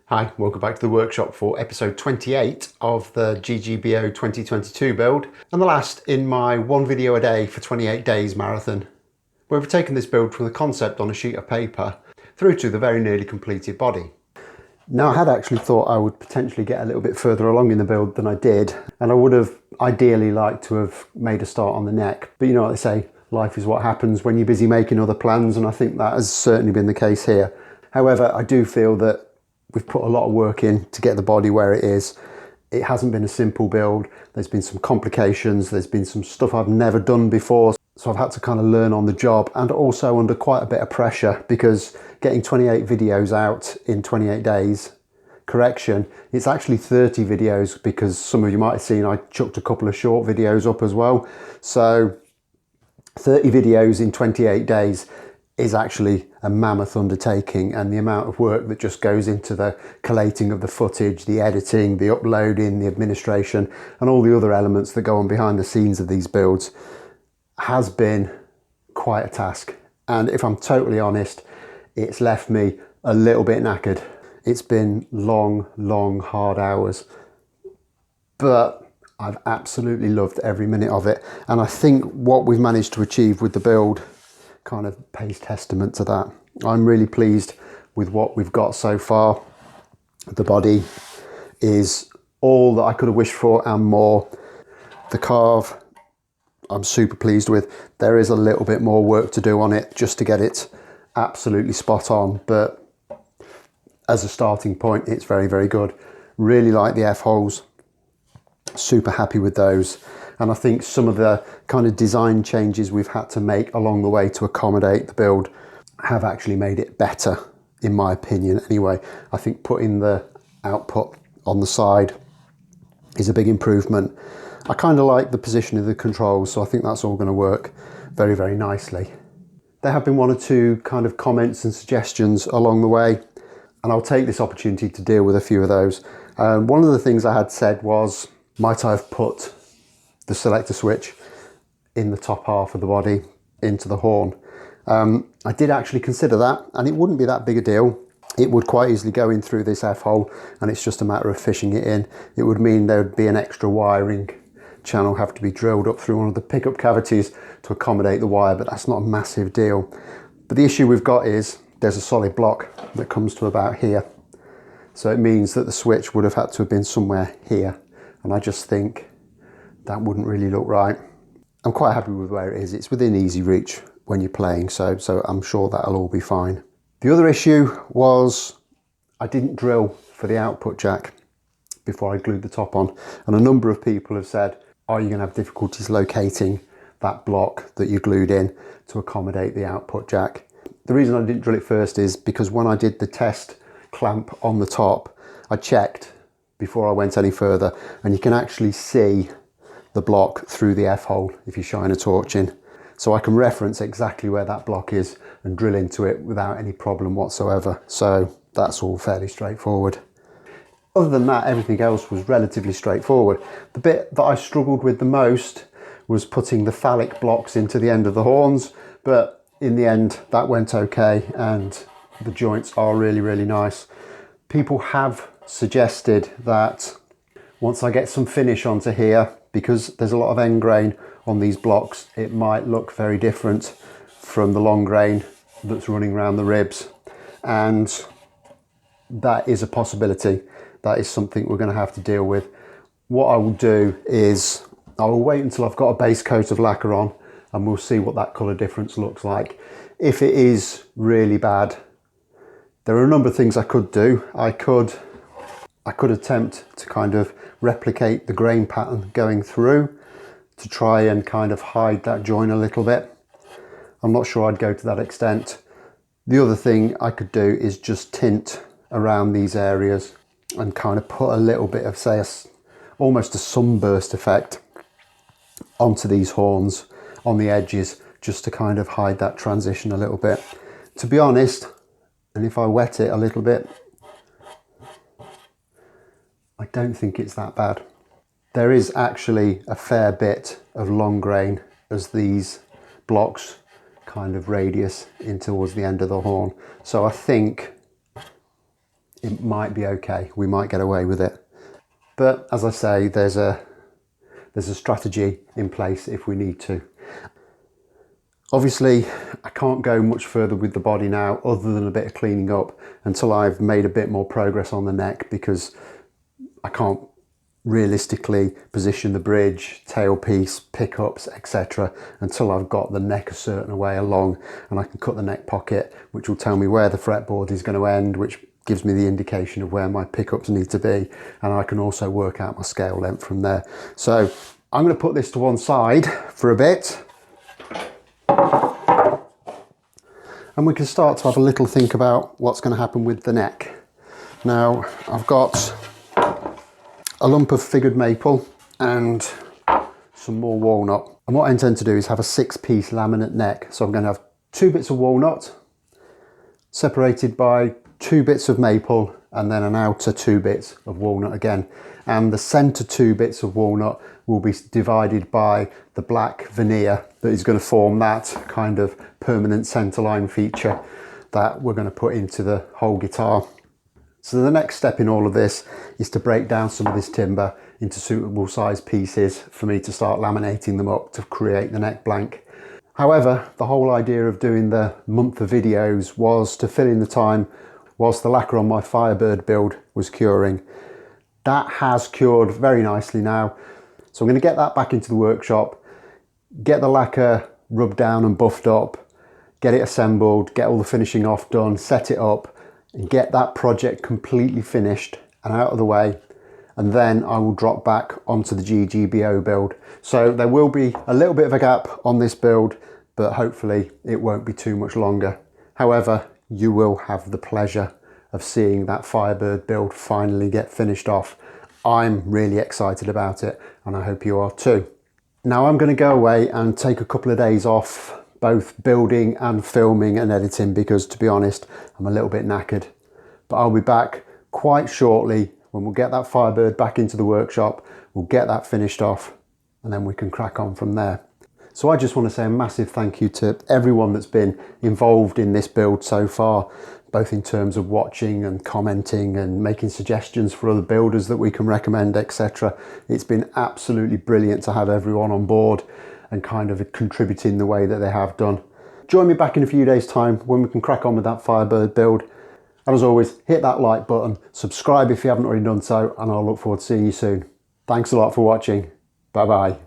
Hi, welcome back to the workshop for episode 28 of the GGBO 2022 build, and the last in my one video a day for 28 days marathon, where we've taken this build from the concept on a sheet of paper through to the very nearly completed body. Now, I had actually thought I would potentially get a little bit further along in the build than I did, and I would have ideally liked to have made a start on the neck, but you know what they say, life is what happens when you're busy making other plans, and I think that has certainly been the case here. However, I do feel that we've put a lot of work in to get the body where it is. It hasn't been a simple build. There's been some complications. There's been some stuff I've never done before. So I've had to kind of learn on the job, and also under quite a bit of pressure, because getting 28 videos out in 28 days, correction, it's actually 30 videos, because some of you might have seen I chucked a couple of short videos up as well. So 30 videos in 28 days is actually a mammoth undertaking, and the amount of work that just goes into the collating of the footage, the editing, the uploading, the administration, and all the other elements that go on behind the scenes of these builds has been quite a task. And if I'm totally honest, it's left me a little bit knackered. It's been long, hard hours, but I've absolutely loved every minute of it. And I think what we've managed to achieve with the build kind of pays testament to that. I'm really pleased with what we've got so far. The body is all that I could have wished for and more. The carve, I'm super pleased with. There is a little bit more work to do on it just to get it absolutely spot on, but as a starting point, it's very good. Really like the F-holes, super happy with those. And I think some of the kind of design changes we've had to make along the way to accommodate the build have actually made it better, in my opinion anyway. I think putting the output on the side is a big improvement. I kind of like the position of the controls, so I think that's all going to work very nicely. There have been one or two kind of comments and suggestions along the way, and I'll take this opportunity to deal with a few of those. One of the things I had said was, might I have put the selector switch in the top half of the body into the horn? I did actually consider that, and it wouldn't be that big a deal. It would quite easily go in through this F-hole, and it's just a matter of fishing it in. It would mean there would be an extra wiring channel have to be drilled up through one of the pickup cavities to accommodate the wire, but that's not a massive deal. But the issue we've got is there's a solid block that comes to about here. So it means that the switch would have had to have been somewhere here, and I just think that wouldn't really look right. I'm quite happy with where it is. It's within easy reach when you're playing, so I'm sure that'll all be fine. The other issue was I didn't drill for the output jack before I glued the top on, and a number of people have said, are you going to have difficulties locating that block that you glued in to accommodate the output jack? The reason I didn't drill it first is because when I did the test clamp on the top, I checked before I went any further, and you can actually see the block through the F-hole if you shine a torch in. So I can reference exactly where that block is and drill into it without any problem whatsoever. So that's all fairly straightforward. Other than that, everything else was relatively straightforward. The bit that I struggled with the most was putting the phallic blocks into the end of the horns, but in the end that went okay, and the joints are really nice. People have suggested that once I get some finish onto here, because there's a lot of end grain on these blocks, it might look very different from the long grain that's running around the ribs, and that is a possibility. That is something we're going to have to deal with. What I will do is I will wait until I've got a base coat of lacquer on, and we'll see what that colour difference looks like. If it is really bad, there are a number of things I could do. I could attempt to kind of replicate the grain pattern going through to try and kind of hide that join a little bit. I'm not sure I'd go to that extent. The other thing I could do is just tint around these areas and kind of put a little bit of, say, almost a sunburst effect onto these horns on the edges, just to kind of hide that transition a little bit. To be honest, and if I wet it a little bit, I don't think it's that bad. There is actually a fair bit of long grain as these blocks kind of radius in towards the end of the horn. So I think it might be okay. We might get away with it. But as I say, there's a strategy in place if we need to. Obviously, I can't go much further with the body now other than a bit of cleaning up until I've made a bit more progress on the neck, because I can't realistically position the bridge, tailpiece, pickups, etc. until I've got the neck a certain way along, and I can cut the neck pocket, which will tell me where the fretboard is going to end, which gives me the indication of where my pickups need to be, and I can also work out my scale length from there. So I'm going to put this to one side for a bit, and we can start to have a little think about what's going to happen with the neck. Now, I've got a lump of figured maple and some more walnut. And what I intend to do is have a 6-piece laminate neck. So I'm going to have 2 bits of walnut separated by 2 bits of maple and then an outer 2 bits of walnut again. And the center 2 bits of walnut will be divided by the black veneer that is going to form that kind of permanent centerline feature that we're going to put into the whole guitar. So the next step in all of this is to break down some of this timber into suitable size pieces for me to start laminating them up to create the neck blank. However, the whole idea of doing the month of videos was to fill in the time whilst the lacquer on my Firebird build was curing. That has cured very nicely now. So I'm going to get that back into the workshop, get the lacquer rubbed down and buffed up, get it assembled, get all the finishing off done, set it up, and get that project completely finished and out of the way, and then I will drop back onto the GGBO build. So there will be a little bit of a gap on this build, but hopefully it won't be too much longer. However, you will have the pleasure of seeing that Firebird build finally get finished off. I'm really excited about it, and I hope you are too. Now I'm going to go away and take a couple of days off, both building and filming and editing, because to be honest, I'm a little bit knackered. But I'll be back quite shortly when we'll get that Firebird back into the workshop, we'll get that finished off, and then we can crack on from there. So I just want to say a massive thank you to everyone that's been involved in this build so far, both in terms of watching and commenting and making suggestions for other builders that we can recommend, etc. It's been absolutely brilliant to have everyone on board and kind of contributing the way that they have done. Join me back in a few days' time when we can crack on with that Firebird build. And as always, hit that like button, subscribe if you haven't already done so, and I'll look forward to seeing you soon. Thanks a lot for watching. Bye bye.